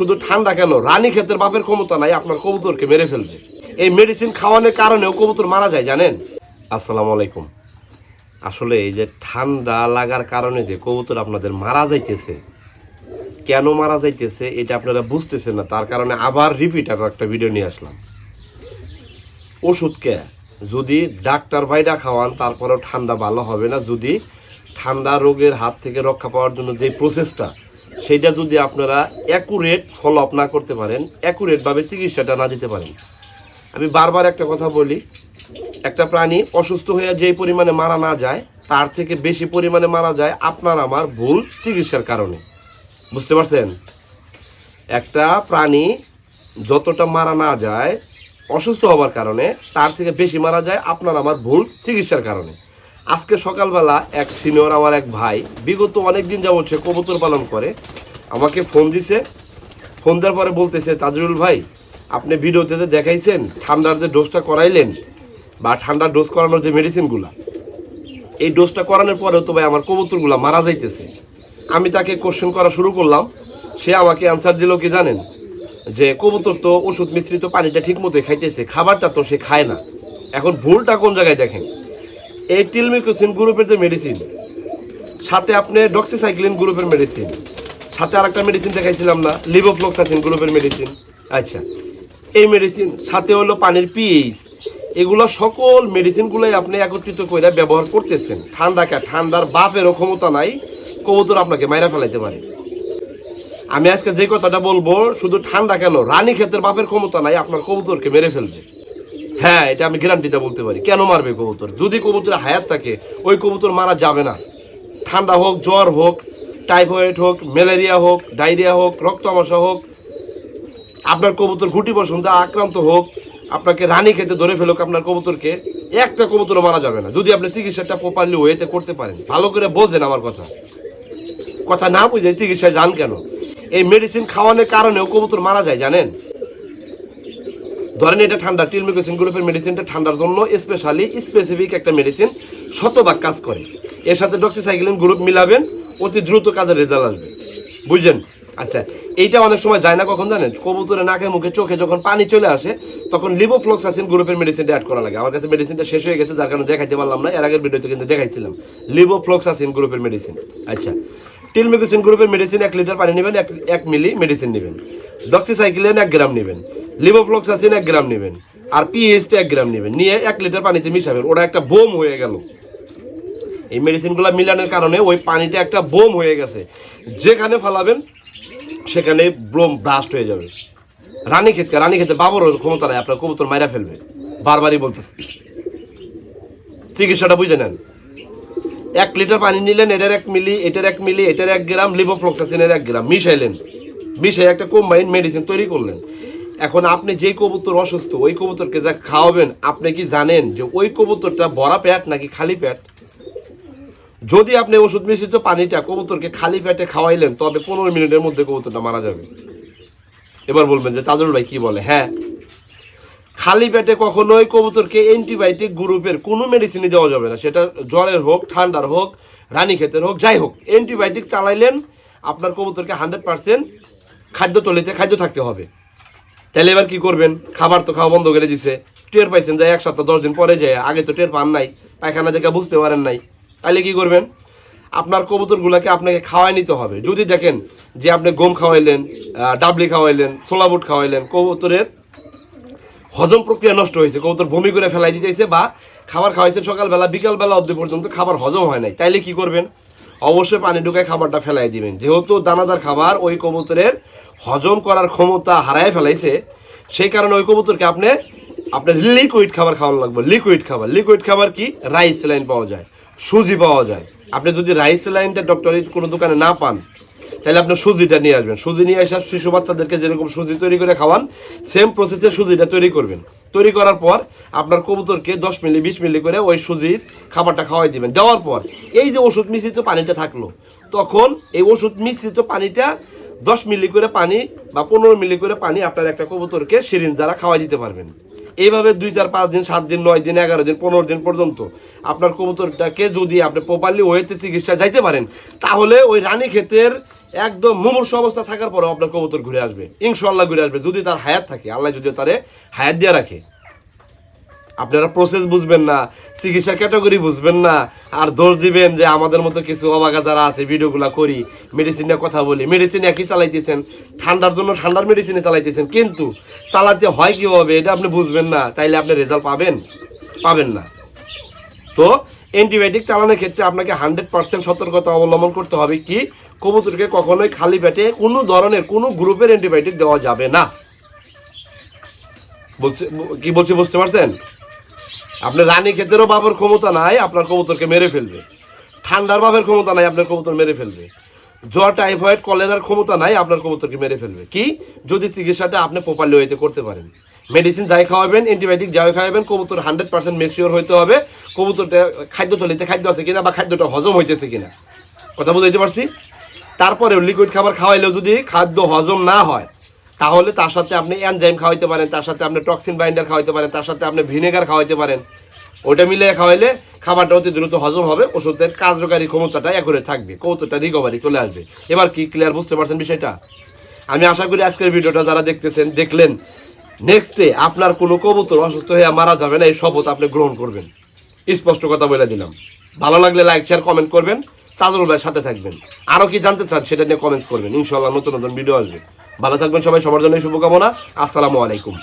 শুধু ঠান্ডা কেন, রানীক্ষেতের বাপের ক্ষমতা নাই আপনার কবুতরকে মেরে ফেলবে। এই মেডিসিন খাওয়ানোর কারণেও কবুতর মারা যায় জানেন। আসসালামু আলাইকুম। আসলে এই যে ঠান্ডা লাগার কারণে যে কবুতর আপনাদের মারা যাইতেছে, কেন মারা যাইতেছে এটা আপনারা বুঝতেছেন না, তার কারণে আবার রিপিট আরও একটা ভিডিও নিয়ে আসলাম। ওষুধকে যদি ডাক্তার ভাইরা খাওয়ান তারপরেও ঠান্ডা ভালো হবে না। যদি ঠান্ডা রোগের হাত থেকে রক্ষা পাওয়ার জন্য যে প্রসেসটা, সেইটা যদি আপনারা অ্যাকুরেট ফলো আপ না করতে পারেন, অ্যাকুরেটভাবে চিকিৎসাটা না দিতে পারেন। আমি বারবার একটা কথা বলি, একটা প্রাণী অসুস্থ হয়ে যেই পরিমাণে মারা না যায়, তার থেকে বেশি পরিমাণে মারা যায় আপনার আমার ভুল চিকিৎসার কারণে। বুঝতে পারছেন? একটা প্রাণী যতটা মারা না যায় অসুস্থ হওয়ার কারণে, তার থেকে বেশি মারা যায় আপনার আমার ভুল চিকিৎসার কারণে। আজকে সকালবেলা এক সিনিয়র আমার এক ভাই, বিগত অনেক দিন যাবত সে কবুতর পালন করে, আমাকে ফোন দিছে। ফোন দেওয়ার পরে বলতেছে, তাজরুল ভাই আপনি ভিডিওতে যে দেখাইছেন ঠান্ডার যে ডোজটা করাইলেন বা ঠান্ডার ডোজ করানোর যে মেডিসিনগুলা, এই ডোজটা করানোর পরেও তো ভাই আমার কবুতরগুলা মারা যাইতেছে। আমি তাকে কোশ্চেন করা শুরু করলাম, সে আমাকে অ্যান্সার দিল কি জানেন, যে কবুতর তো ওষুধ মিশ্রিত পানিটা ঠিক মতো খাইতেছে, খাবারটা তো সে খায় না। এখন ভুলটা কোন জায়গায় দেখেন, এই টিলমিকোসিন গ্রুপের যে মেডিসিন, সাথে আপনি ডক্সিসাইক্লিন গ্রুপের মেডিসিন, সাথে আরেকটা মেডিসিন দেখাইছিলাম না, লিভোফ্লক্সাসিন গ্রুপের মেডিসিন, আচ্ছা এই মেডিসিন সাথে হলো পানির পিএইচ, এগুলো সকল মেডিসিনগুলোই আপনি একত্রিত করে ব্যবহার করতেছেন। ঠান্ডার বাপেরও ক্ষমতা নাই কবুতর আপনাকে মাইরা ফেলাইতে পারে। আমি আজকে যে কথাটা বলবো, শুধু ঠান্ডা কেন, রানীক্ষেতের বাপের ক্ষমতা নাই আপনার কবুতরকে মেরে ফেলবে। হ্যাঁ, এটা আমি গ্যারান্টিটা বলতে পারি। কেন মারবে কবুতর? যদি কবুতরের হায়াত থাকে ওই কবুতর মারা যাবে না। ঠান্ডা হোক, জ্বর হোক, টাইফয়েড হোক, ম্যালেরিয়া হোক, ডায়রিয়া হোক, রক্তামশা হোক, আপনার কবুতর গুটি বসন্ত আক্রান্ত হোক, আপনাকে রানীক্ষেতে ধরে ফেলুক, আপনার কবুতরকে একটা কবুতরও মারা যাবে না যদি আপনি চিকিৎসাটা প্রপারলি ওয়েতে করতে পারেন। ভালো করে বোঝেন আমার কথা না বুঝে চিকিৎসায় যান কেন? এই মেডিসিন খাওয়ানোর কারণেও কবুতর মারা যায় জানেন। ধরেন এটা ঠান্ডা, টিলমিকোসিন গ্রুপের মেডিসিনটা ঠান্ডার জন্য স্পেসিফিক একটা মেডিসিন, শতভাগ কাজ করে। এর সাথে ডক্সিসাইক্লিন গ্রুপ মিলাবেন, অতি দ্রুত কাজের রেজাল্ট আসবে। বুঝলেন? আচ্ছা, এইটা অনেক সময় যায় না কখন জানেন, কবুতরের নাকে মুখে চোখে যখন পানি চলে আসে তখন লিভোফ্লক্সাসিন গ্রুপের মেডিসিনটা অ্যাড করা লাগে। আমার কাছে মেডিসিনটা শেষ হয়ে গেছে, যার কারণে দেখাইতে পারলাম না। এর আগের ভিডিওতে কিন্তু দেখাইছিলাম লিভোফ্লক্সাসিন গ্রুপের মেডিসিন। আচ্ছা, টিলমিকোসিন গ্রুপের মেডিসিন 1 লিটার পানি নেবেন, 1 মিলি মেডিসিন নেবেন, ডক্সিসাইক্লিন 1 গ্রাম নেবেন, লিভোফ্লক্সাসিন 1 গ্রাম নেবেন, আর পিএইচটা 1 গ্রাম নেবেন, নিয়ে 1 লিটার পানিতে মিশাবেন। ওটা একটা বোম হয়ে গেল। এই মেডিসিনগুলো মিলানোর কারণে ওই পানিটা একটা বোম হয়ে গেছে, যেখানে ফালাবেন সেখানে বোম ব্লাস্ট হয়ে যাবে। রানীক্ষেতের বাবর ক্ষমতা নাই আপনার কবুতর মাইরা ফেলবে। বারবারই বলতেছি, চিকিৎসাটা বুঝে নেন। 1 লিটার পানি নিলেন, এটার 1 মিলি, এটার 1 মিলি, এটার 1 গ্রাম, লিভোফ্লক্সাসিনের 1 গ্রাম মিশাইলেন, মিশাই একটা কম্বাইন্ড মেডিসিন তৈরি করলেন। এখন আপনি যেই কবুতর অসুস্থ ওই কবুতরকে যা খাওয়াবেন, আপনি কি জানেন যে ওই কবুতরটা ভরা পেট নাকি খালি পেট? যদি আপনি ওষুধ মিশ্রিত পানিটা কবুতরকে খালি পেটে খাওয়াইলেন, তবে 15 মিনিটের মধ্যে কবুতরটা মারা যাবে। এবার বলবেন যে তাজরুল ভাই কি বলে? হ্যাঁ, খালি পেটে কখনোই কবুতরকে অ্যান্টিবায়োটিক গ্রুপের কোনো মেডিসিনই দেওয়া যাবে না। সেটা জ্বরের হোক, ঠান্ডার হোক, রানীক্ষেতের হোক, যাই হোক, অ্যান্টিবায়োটিক চালাইলেন আপনার কবুতরকে 100% খাদ্য থাকতে হবে। তাহলে এবার কি করবেন? খাবার তো খাওয়া বন্ধ করে দিছে, টের পাইছেন যায় 1 সপ্তাহ 10 দিন পরে যায়, আগে তো টের পান নাই, পায়খানা দেখে বুঝতে পারেন নাই, তাহলে কি করবেন? আপনার কবুতরগুলোকে আপনাকে খাওয়াই নিতে হবে। যদি দেখেন যে আপনি গম খাওয়াইলেন, ডাবলি খাওয়াইলেন, ছোলা বুট খাওয়াইলেন, কবুতরের হজম প্রক্রিয়া নষ্ট হয়েছে, কবুতর বমি করে ফেলাই দিতেছে, বা খাবার খাওয়াইছেন সকালবেলা বিকালবেলা অবধি পর্যন্ত খাবার হজম হয় নাই, তাইলে কি করবেন? অবশ্যই পানি ঢুকায় খাবারটা ফেলাই দিবেন। যেহেতু দানাদার খাবার ওই কবুতরের হজম করার ক্ষমতা হারায় ফেলাইছে, সেই কারণে ওই কবুতরকে আপনার লিকুইড খাবার খাওয়ানো লাগবে। লিকুইড খাবার কি? রাইস স্যালাইন পাওয়া যায়, সুজি পাওয়া যায়। আপনি যদি রাইস স্যালাইনটা ডক্টরের কোনো দোকানে না পান, তাহলে আপনি সুজিটা নিয়ে আসবেন। সুজি নিয়ে আসা শিশু বাচ্চাদেরকে যেরকম সুজি তৈরি করে খাওয়ান, সেম প্রসেসে সুজিটা তৈরি করবেন। তৈরি করার পর আপনার কবুতরকে 10 মিলি 20 মিলি করে ওই সুজির খাবারটা খাওয়াই দিবেন। দেওয়ার পর এই যে ওষুধ মিশ্রিত পানিটা থাকলো, তখন এই ওষুধ মিশ্রিত পানিটা 10 মিলি করে পানি বা 15 মিলি করে পানি আপনার একটা কবুতরকে সিরিঞ্জ দ্বারা খাওয়াই দিতে পারবেন। এইভাবে 2 4 5 দিন, 7 দিন, 9 দিন, 11 দিন, 15 দিন পর্যন্ত আপনার কবুতরটাকে যদি আপনি প্রপারলি ওয়েতে চিকিৎসা যাইতে পারেন, তাহলে ওই রানীক্ষেতের একদম মুমূর্ষু অবস্থা থাকার পরেও আপনার কবুতর ঘুরে আসবে, ইনশাআল্লাহ ঘুরে আসবে, যদি তার হায়াত থাকে, আল্লাহ যদি তারে হায়াত দিয়ে রাখে। আপনারা প্রসেস বুঝবেন না, চিকিৎসা ক্যাটাগরি বুঝবেন না, আর দোষ দিবেন যে আমাদের মতো কিছু অবাগা যারা আছে ভিডিওগুলো করি, মেডিসিন নিয়ে কথা বলি, মেডিসিন একই চালাইতেছেন, ঠান্ডার জন্য ঠান্ডার মেডিসিনে চালাইতেছেন, কিন্তু চালাতে হয় কীভাবে এটা আপনি বুঝবেন না, তাইলে আপনি রেজাল্ট পাবেন না। তো অ্যান্টিবায়োটিক চালানোর ক্ষেত্রে আপনাকে 100% সতর্কতা অবলম্বন করতে হবে। কি, কবুতরকে কখনোই খালি পেটে কোনো ধরনের কোনো গ্রুপের অ্যান্টিবায়োটিক দেওয়া যাবে না। বলছি বুঝতে পারছেন? আপনার রানী ক্ষেতেরও বাবার ক্ষমতা নাই আপনার কবুতরকে মেরে ফেলবে, ঠান্ডার বাবার ক্ষমতা নাই আপনার কবুতর মেরে ফেলবে, জ্বর টাইফয়েড কলেরার ক্ষমতা নাই আপনার কবুতরকে মেরে ফেলবে। কি, যদি চিকিৎসাটা আপনি প্রপারলি ওয়েতে করতে পারেন। মেডিসিন যাই খাওয়াবেন, অ্যান্টিবায়োটিক যাই খাওয়াবেন, কবুতর 100% মেকশিওর হইতে হবে কবুতরটা খাদ্য থলিতে খাদ্য আছে কিনা বা খাদ্যটা হজম হইতেছে কিনা। কথা বুঝাইতে পারছি? তারপরেও লিকুইড খাবার খাওয়াইলেও যদি খাদ্য হজম না হয়, তাহলে তার সাথে আপনি এনজাইম খাওয়াইতে পারেন, তার সাথে আপনি টক্সিন বাইন্ডার খাওয়াইতে পারেন, তার সাথে আপনি ভিনেগার খাওয়াইতে পারেন। ওটা মিলিয়ে খাওয়াইলে খাবারটা অতি দ্রুত হজম হবে, ওষুধের কার্যকারী ক্ষমতাটা একরে থাকবে, কবুতরটা রিকভারি চলে আসবে। এবার কি ক্লিয়ার বুঝতে পারছেন বিষয়টা? আমি আশা করি আজকের ভিডিওটা যারা দেখলেন, নেক্সটে আপনার কোনো কবুতর অসুস্থ হয়ে মারা যাবে না, এই শপথ আপনি গ্রহণ করবেন। স্পষ্ট কথা বলে দিলাম। ভালো লাগলে লাইক শেয়ার কমেন্ট করবেন, তাজুল ভাইয়ের সাথে থাকবেন। আরও কি জানতে চান সেটা নিয়ে কমেন্টস করবেন, ইনশাআল্লাহ নতুন নতুন ভিডিও আসবে। ভালো থাকবেন সবাই, সবার জন্য শুভকামনা। আসসালামু আলাইকুম।